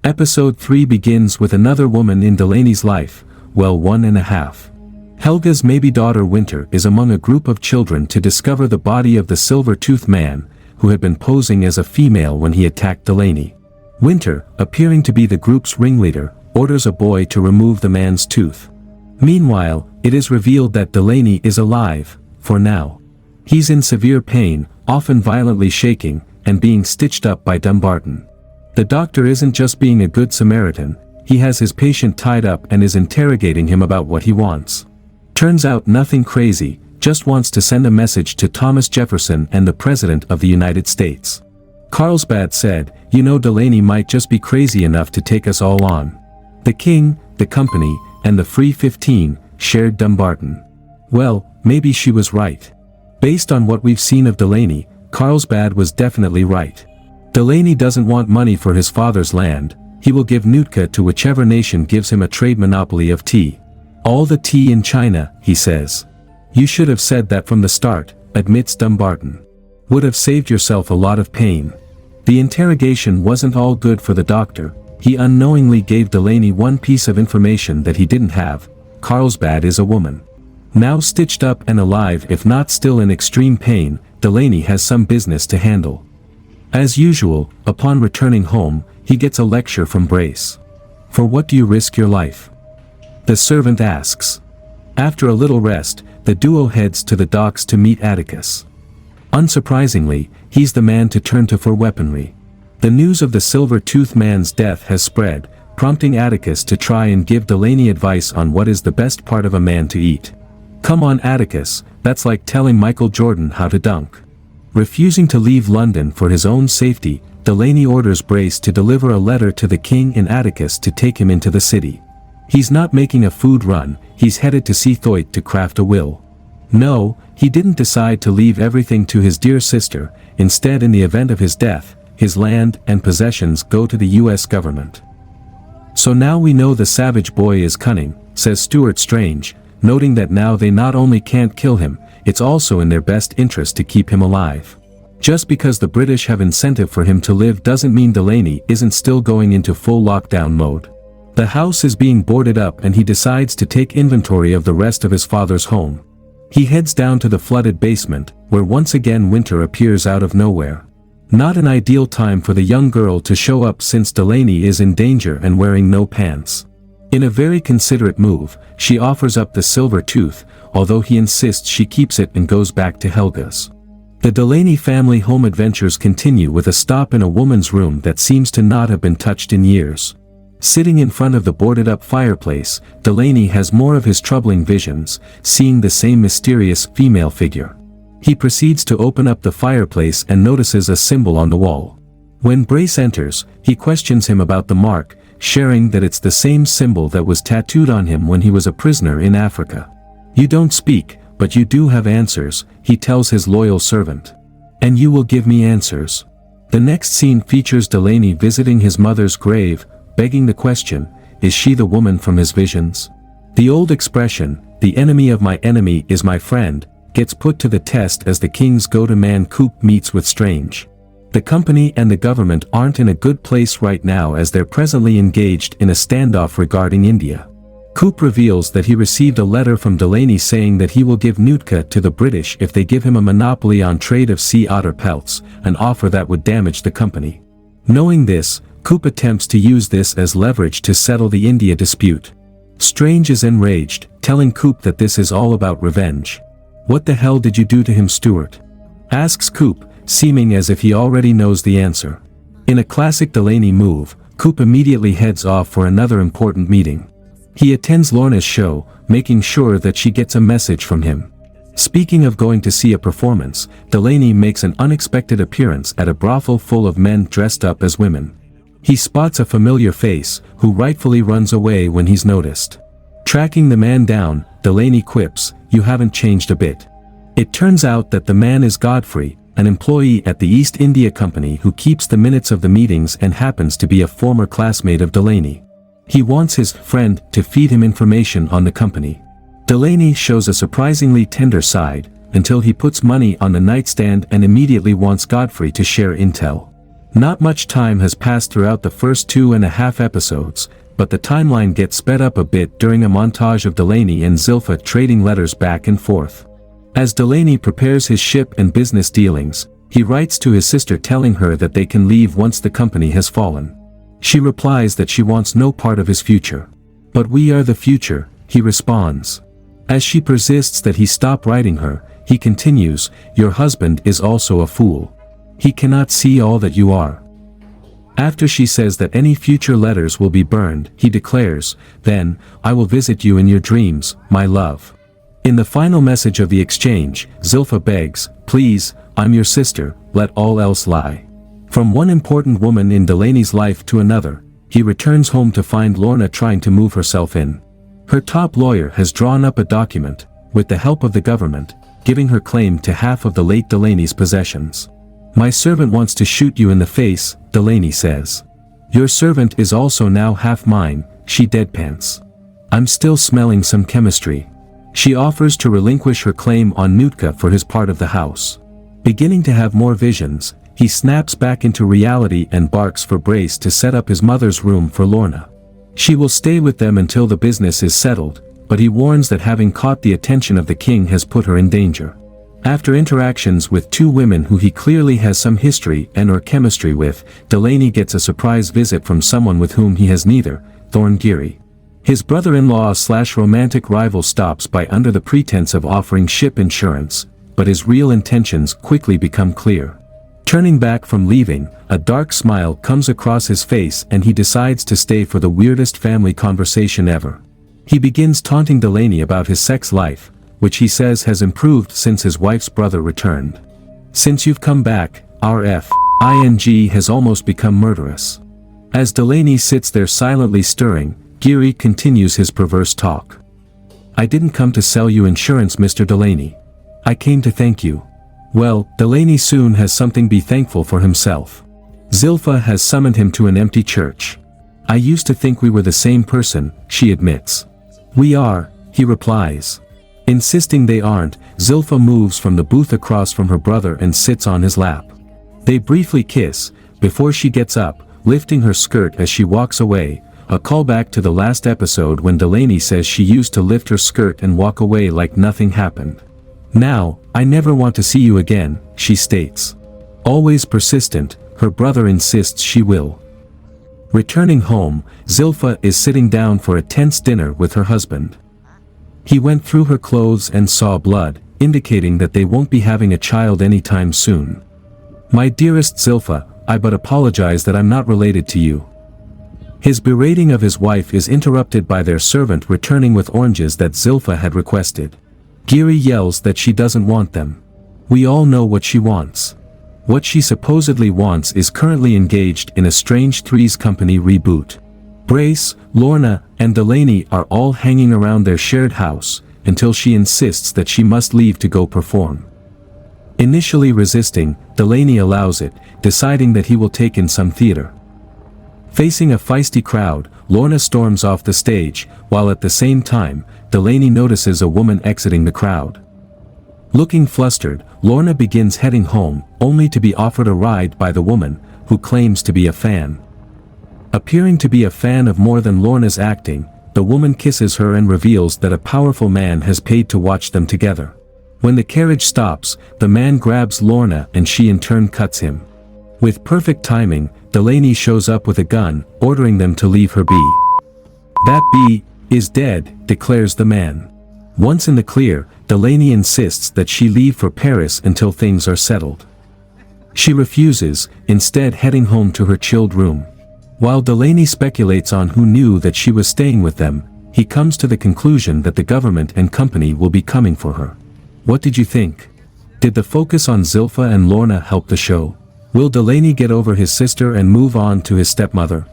Episode 3 begins with another woman in Delaney's life, well 1.5. Helga's maybe daughter Winter is among a group of children to discover the body of the silver-toothed man, who had been posing as a female when he attacked Delaney. Winter, appearing to be the group's ringleader, orders a boy to remove the man's tooth. Meanwhile, it is revealed that Delaney is alive, for now. He's in severe pain, often violently shaking, and being stitched up by Dumbarton. The doctor isn't just being a good Samaritan, he has his patient tied up and is interrogating him about what he wants. Turns out nothing crazy, just wants to send a message to Thomas Jefferson and the President of the United States. Carlsbad said, "You know, Delaney might just be crazy enough to take us all on." The king, the company, and the Free 15, shared Dumbarton. Well, maybe she was right. Based on what we've seen of Delaney, Carlsbad was definitely right. Delaney doesn't want money for his father's land, he will give Nootka to whichever nation gives him a trade monopoly of tea. All the tea in China, he says. You should have said that from the start, admits Dumbarton. Would have saved yourself a lot of pain. The interrogation wasn't all good for the doctor, he unknowingly gave Delaney one piece of information that he didn't have: Carlsbad is a woman. Now stitched up and alive, if not still in extreme pain, Delaney has some business to handle. As usual, upon returning home, he gets a lecture from Brace. For what do you risk your life? The servant asks. After a little rest, the duo heads to the docks to meet Atticus. Unsurprisingly, he's the man to turn to for weaponry. The news of the silver-toothed man's death has spread, prompting Atticus to try and give Delaney advice on what is the best part of a man to eat. Come on, Atticus, that's like telling Michael Jordan how to dunk. Refusing to leave London for his own safety, Delaney orders Brace to deliver a letter to the king and Atticus to take him into the city. He's not making a food run, he's headed to see Thoit to craft a will. No, he didn't decide to leave everything to his dear sister, instead in the event of his death, his land and possessions go to the US government. So now we know the savage boy is cunning, says Stuart Strange, noting that now they not only can't kill him, it's also in their best interest to keep him alive. Just because the British have incentive for him to live doesn't mean Delaney isn't still going into full lockdown mode. The house is being boarded up and he decides to take inventory of the rest of his father's home. He heads down to the flooded basement, where once again Winter appears out of nowhere. Not an ideal time for the young girl to show up since Delaney is in danger and wearing no pants. In a very considerate move, she offers up the silver tooth, although he insists she keeps it and goes back to Helga's. The Delaney family home adventures continue with a stop in a woman's room that seems to not have been touched in years. Sitting in front of the boarded-up fireplace, Delaney has more of his troubling visions, seeing the same mysterious female figure. He proceeds to open up the fireplace and notices a symbol on the wall. When Brace enters, he questions him about the mark, sharing that it's the same symbol that was tattooed on him when he was a prisoner in Africa. You don't speak, but you do have answers, he tells his loyal servant. And you will give me answers. The next scene features Delaney visiting his mother's grave, begging the question, is she the woman from his visions? The old expression, the enemy of my enemy is my friend, gets put to the test as the king's go-to-man Coop meets with Strange. The company and the government aren't in a good place right now as they're presently engaged in a standoff regarding India. Coop reveals that he received a letter from Delaney saying that he will give Nootka to the British if they give him a monopoly on trade of sea otter pelts, an offer that would damage the company. Knowing this, Coop attempts to use this as leverage to settle the India dispute. Strange is enraged, telling Coop that this is all about revenge. What the hell did you do to him, Stuart? Asks Coop, seeming as if he already knows the answer. In a classic Delaney move, Coop immediately heads off for another important meeting. He attends Lorna's show, making sure that she gets a message from him. Speaking of going to see a performance, Delaney makes an unexpected appearance at a brothel full of men dressed up as women. He spots a familiar face, who rightfully runs away when he's noticed. Tracking the man down, Delaney quips, "You haven't changed a bit." It turns out that the man is Godfrey, an employee at the East India Company who keeps the minutes of the meetings and happens to be a former classmate of Delaney. He wants his friend to feed him information on the company. Delaney shows a surprisingly tender side, until he puts money on the nightstand and immediately wants Godfrey to share intel. Not much time has passed throughout the first 2.5 episodes, but the timeline gets sped up a bit during a montage of Delaney and Zilpha trading letters back and forth. As Delaney prepares his ship and business dealings, he writes to his sister telling her that they can leave once the company has fallen. She replies that she wants no part of his future. "But we are the future," he responds. As she persists that he stop writing her, he continues, "Your husband is also a fool. He cannot see all that you are." After she says that any future letters will be burned, he declares, "Then, I will visit you in your dreams, my love." In the final message of the exchange, Zilpha begs, "Please, I'm your sister, let all else lie." From one important woman in Delaney's life to another, he returns home to find Lorna trying to move herself in. Her top lawyer has drawn up a document, with the help of the government, giving her claim to half of the late Delaney's possessions. "My servant wants to shoot you in the face," Delaney says. "Your servant is also now half mine," she deadpans. "I'm still smelling some chemistry." She offers to relinquish her claim on Nootka for his part of the house. Beginning to have more visions, he snaps back into reality and barks for Brace to set up his mother's room for Lorna. She will stay with them until the business is settled, but he warns that having caught the attention of the king has put her in danger. After interactions with two women who he clearly has some history and/or chemistry with, Delaney gets a surprise visit from someone with whom he has neither, Thorngiri. His brother-in-law/romantic rival stops by under the pretense of offering ship insurance, but his real intentions quickly become clear. Turning back from leaving, a dark smile comes across his face and he decides to stay for the weirdest family conversation ever. He begins taunting Delaney about his sex life, which he says has improved since his wife's brother returned. "Since you've come back, our F.I.N.G. has almost become murderous." As Delaney sits there silently stirring, Geary continues his perverse talk. "I didn't come to sell you insurance, Mr. Delaney. I came to thank you." Well, Delaney soon has something to be thankful for himself. Zilpha has summoned him to an empty church. "I used to think we were the same person," she admits. "We are," he replies. Insisting they aren't, Zilpha moves from the booth across from her brother and sits on his lap. They briefly kiss, before she gets up, lifting her skirt as she walks away, a callback to the last episode when Delaney says she used to lift her skirt and walk away like nothing happened. "Now, I never want to see you again," she states. Always persistent, her brother insists she will. Returning home, Zilpha is sitting down for a tense dinner with her husband. He went through her clothes and saw blood, indicating that they won't be having a child anytime soon. "My dearest Zilpha, I but apologize that I'm not related to you." His berating of his wife is interrupted by their servant returning with oranges that Zilpha had requested. Geary yells that she doesn't want them. We all know what she wants. What she supposedly wants is currently engaged in a strange Three's Company reboot. Brace, Lorna, and Delaney are all hanging around their shared house, until she insists that she must leave to go perform. Initially resisting, Delaney allows it, deciding that he will take in some theater. Facing a feisty crowd, Lorna storms off the stage, while at the same time, Delaney notices a woman exiting the crowd. Looking flustered, Lorna begins heading home, only to be offered a ride by the woman, who claims to be a fan. Appearing to be a fan of more than Lorna's acting, the woman kisses her and reveals that a powerful man has paid to watch them together. When the carriage stops, the man grabs Lorna and she in turn cuts him. With perfect timing, Delaney shows up with a gun, ordering them to leave her be. "That bee is dead," declares the man. Once in the clear, Delaney insists that she leave for Paris until things are settled. She refuses, instead heading home to her chilled room. While Delaney speculates on who knew that she was staying with them, he comes to the conclusion that the government and company will be coming for her. What did you think? Did the focus on Zilpha and Lorna help the show? Will Delaney get over his sister and move on to his stepmother?